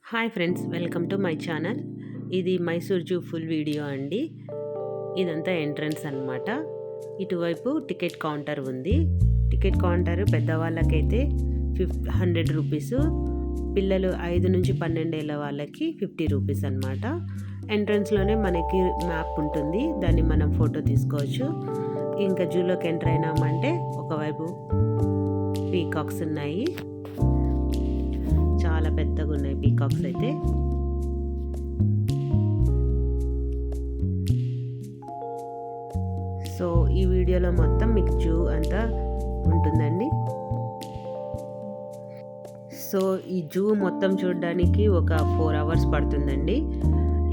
Hi friends, welcome to my channel. ఇది Mysore zoo full video అండి. ఇదంతా ఎంట్రన్స్ అన్నమాట. ఇటువైపు టికెట్ కౌంటర్ ఉంది. టికెట్ కౌంటర్ పెద్దవాళ్ళకైతే 100 రూపీస్, పిల్లలు 5 నుంచి 12 ఏళ్ళ వాళ్ళకి 50 రూపీస్ అనమాట. ఎంట్రన్స్లోనే మనకి మ్యాప్ ఉంటుంది, దాన్ని మనం ఫోటో తీసుకోవచ్చు. ఇంకా జూలోకి ఎంటర్ అయినామంటే ఒకవైపు పీకాక్స్ ఉన్నాయి, చాలా పెద్దగా ఉన్నాయి పీకాక్స్ అయితే. సో ఈ వీడియోలో మొత్తం మీకు జూ అంతా ఉంటుందండి. సో ఈ జూ మొత్తం చూడడానికి ఒక 4 అవర్స్ పడుతుందండి.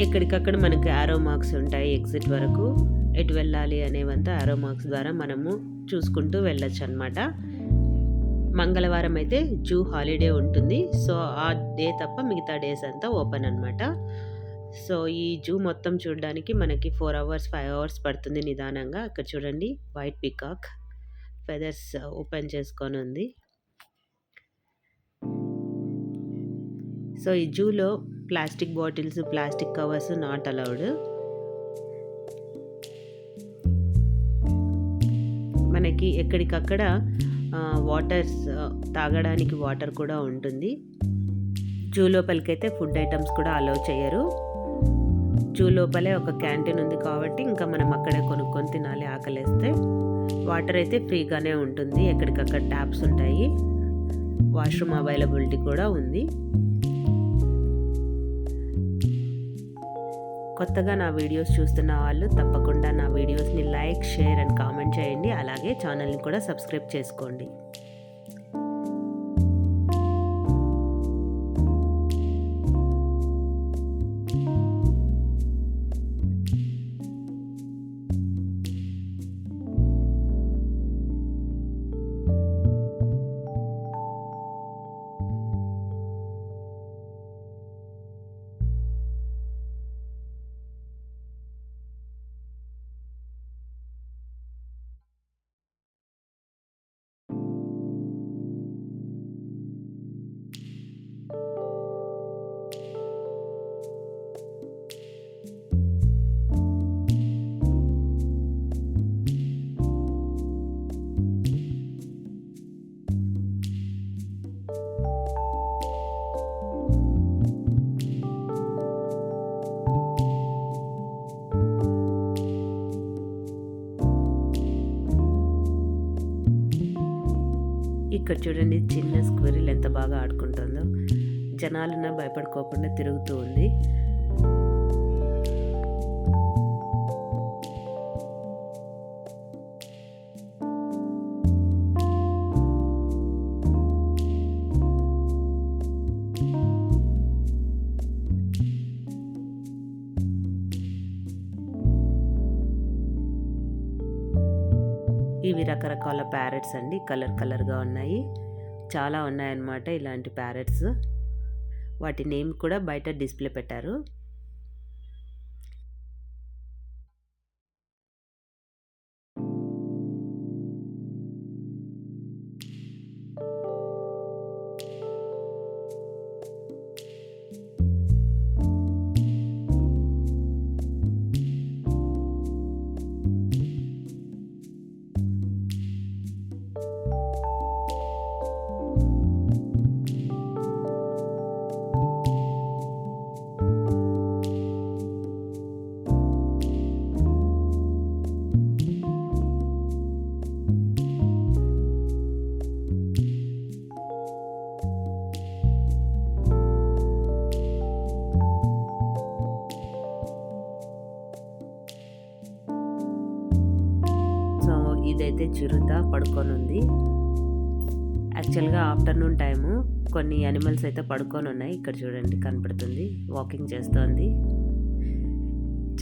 ఎక్కడికక్కడ మనకు యారో మార్క్స్ ఉంటాయి, ఎగ్జిట్ వరకు ఎటు వెళ్ళాలి అనేవంతా యారో మార్క్స్ ద్వారా మనము చూసుకుంటూ వెళ్ళొచ్చు అనమాట. మంగళవారం అయితే జూ హాలిడే ఉంటుంది. సో ఆ డే తప్ప మిగతా డేస్ అంతా ఓపెన్ అనమాట. సో ఈ జూ మొత్తం చూడడానికి మనకి 4 అవర్స్ 5 అవర్స్ పడుతుంది నిదానంగా. ఇక్కడ చూడండి, వైట్ పీకాక్ ఫెదర్స్ ఓపెన్ చేసుకొని ఉంది. సో ఈ జూలో plastic bottles, plastic covers not allowed. మనకి ఎక్కడికక్కడ వాటర్స్ తాగడానికి వాటర్ కూడా ఉంటుంది. జూ లోపలికైతే ఫుడ్ ఐటమ్స్ కూడా అలౌ చేయరు. జూ లోపలే ఒక క్యాంటీన్ ఉంది కాబట్టి ఇంకా మనం అక్కడే కొనుక్కొని తినాలి ఆకలేస్తే. వాటర్ అయితే ఫ్రీగానే ఉంటుంది, ఎక్కడికక్కడ ట్యాప్స్ ఉంటాయి. వాష్రూమ్ అవైలబిలిటీ కూడా ఉంది. కొత్తగా నా వీడియోస్ చూస్తున్న వాళ్ళు తప్పకుండా నా వీడియోస్ని లైక్, షేర్ అండ్ కామెంట్ చేయండి. అలాగే ఛానల్ని కూడా సబ్స్క్రైబ్ చేసుకోండి. ఇక్కడ చూడండి, చిన్న స్క్విరిల్ ఎంత బాగా ఆడుకుంటుందో. జనాలున్నా భయపడుకోకుండా తిరుగుతూ ఉంది. ఇవి రకరకాల ప్యారెట్స్ అండి, కలర్గా ఉన్నాయి. చాలా ఉన్నాయన్నమాట ఇలాంటి ప్యారెట్స్. వాటి నేమ్ కూడా బయట డిస్ప్లే పెట్టారు. ఇదైతే చిరుత పడుకొని ఉంది. యాక్చువల్గా ఆఫ్టర్నూన్ టైము కొన్ని యానిమల్స్ అయితే పడుకొని ఉన్నాయి. ఇక్కడ చూడండి, కనపడుతుంది, వాకింగ్ చేస్తోంది.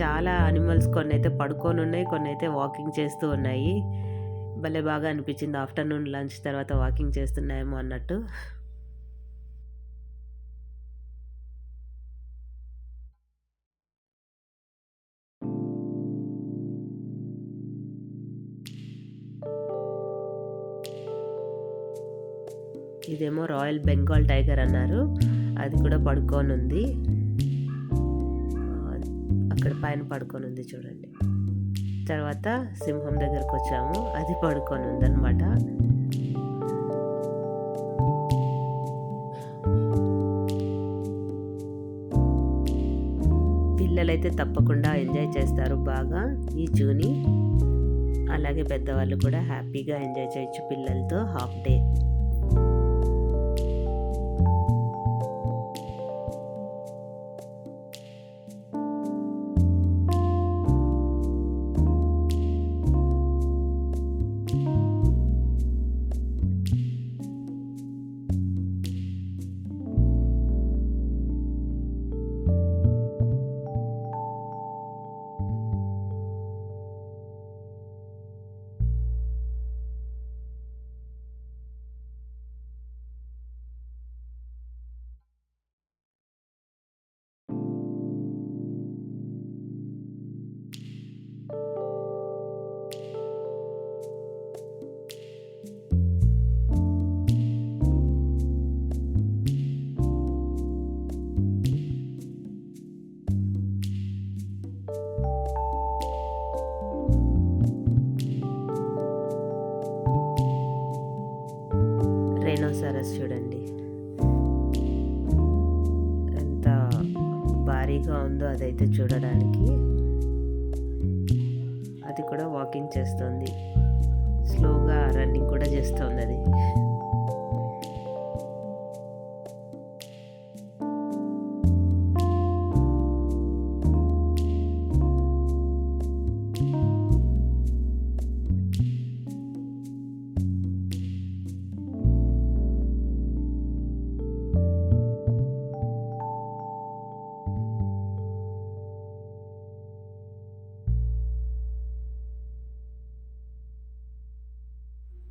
చాలా యానిమల్స్ కొన్ని అయితే పడుకొని ఉన్నాయి, కొన్ని అయితే వాకింగ్ చేస్తూ ఉన్నాయి. భలే బాగా అనిపించింది, ఆఫ్టర్నూన్ లంచ్ తర్వాత వాకింగ్ చేస్తున్నాయేమో అన్నట్టు. ఇదేమో రాయల్ బెంగాల్ టైగర్ అన్నారు. అది కూడా పడుకొని ఉంది. అక్కడ పైన పడుకొని ఉంది చూడండి. తర్వాత సింహం దగ్గరకు వచ్చాము, అది పడుకొని ఉందన్నమాట. పిల్లలైతే తప్పకుండా ఎంజాయ్ చేస్తారు బాగా ఈ జూని. అలాగే పెద్దవాళ్ళు కూడా హ్యాపీగా ఎంజాయ్ చేయొచ్చు పిల్లలతో హాఫ్ డే. రైనోసారస్ చూడండి ఎంత భారీగా ఉందో అదైతే చూడడానికి. అది కూడా వాకింగ్ చేస్తుంది, స్లోగా రన్నింగ్ కూడా చేస్తుంది అది.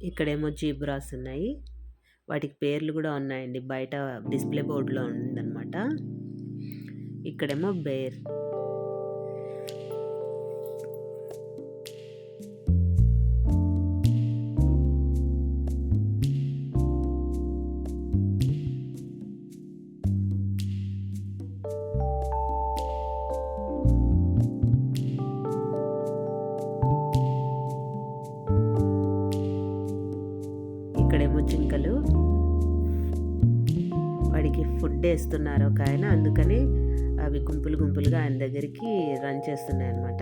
ఇక్కడేమో జీబ్రాస్ ఉన్నాయి, వాటికి పేర్లు కూడా ఉన్నాయండి. బయట డిస్ప్లే బోర్డులో ఉందన్నమాట. ఇక్కడేమో బేర్. ఇక్కడేమో జింకలు, వాడికి ఫుడ్ వేస్తున్నారు ఒక ఆయన, అందుకని అవి గుంపులు గుంపులుగా ఆయన దగ్గరికి రన్ చేస్తున్నాయి అన్నమాట.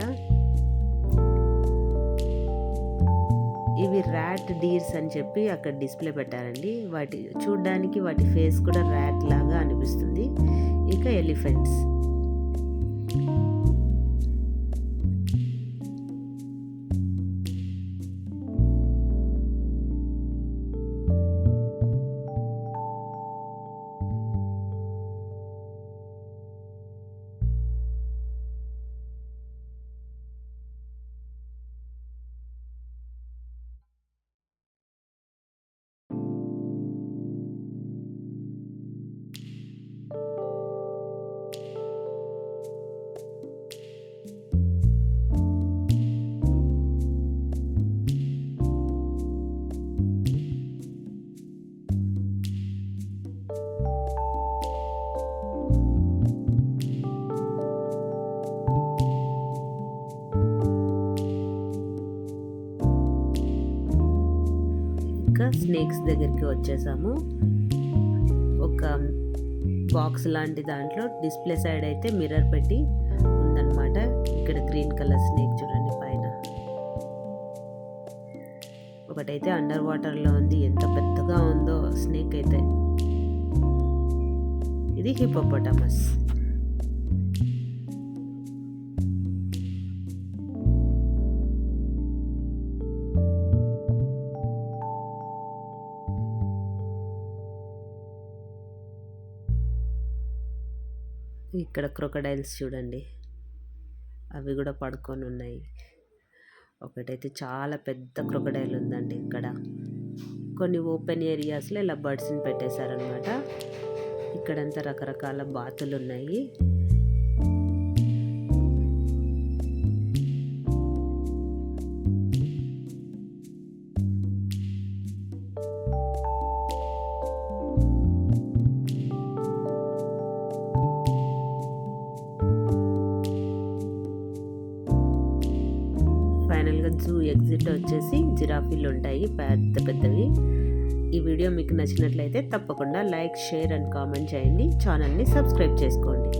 ఇవి ర్యాట్ డీర్స్ అని చెప్పి అక్కడ డిస్ప్లే పెట్టారండి. వాటి చూడ్డానికి వాటి ఫేస్ కూడా ర్యాట్ లాగా అనిపిస్తుంది. ఇక ఎలిఫెంట్స్. ఇంకా స్నేక్స్ దగ్గరికి వచ్చేసాము. ఒక బాక్స్ లాంటి దాంట్లో డిస్ప్లే సైడ్ అయితే మిర్రర్ పెట్టి ఉందన్నమాట. ఇక్కడ గ్రీన్ కలర్ స్నేక్ చూడండి పైన. ఒకటైతే అండర్ వాటర్లో ఉంది, ఎంత పెద్దగా ఉందో స్నేక్ అయితే. ఇది హిపోపోటమస్. ఇక్కడ క్రొకడైల్స్ చూడండి, అవి కూడా పడుకొని ఉన్నాయి. ఒకటైతే చాలా పెద్ద క్రొకడైల్ ఉందండి ఇక్కడ. కొన్ని ఓపెన్ ఏరియాస్లో ఇలా బర్డ్స్ని పెట్టేశారనమాట. ఇక్కడంతా రకరకాల బాతులు ఉన్నాయి. ఫైనల్గా జూ ఎగ్జిట్ వచ్చేసి జిరాఫీలు ఉంటాయి పెద్ద పెద్దవి. ఈ వీడియో మీకు నచ్చినట్లయితే తప్పకుండా లైక్, షేర్ అండ్ కామెంట్ చేయండి. ఛానల్ని సబ్స్క్రైబ్ చేసుకోండి.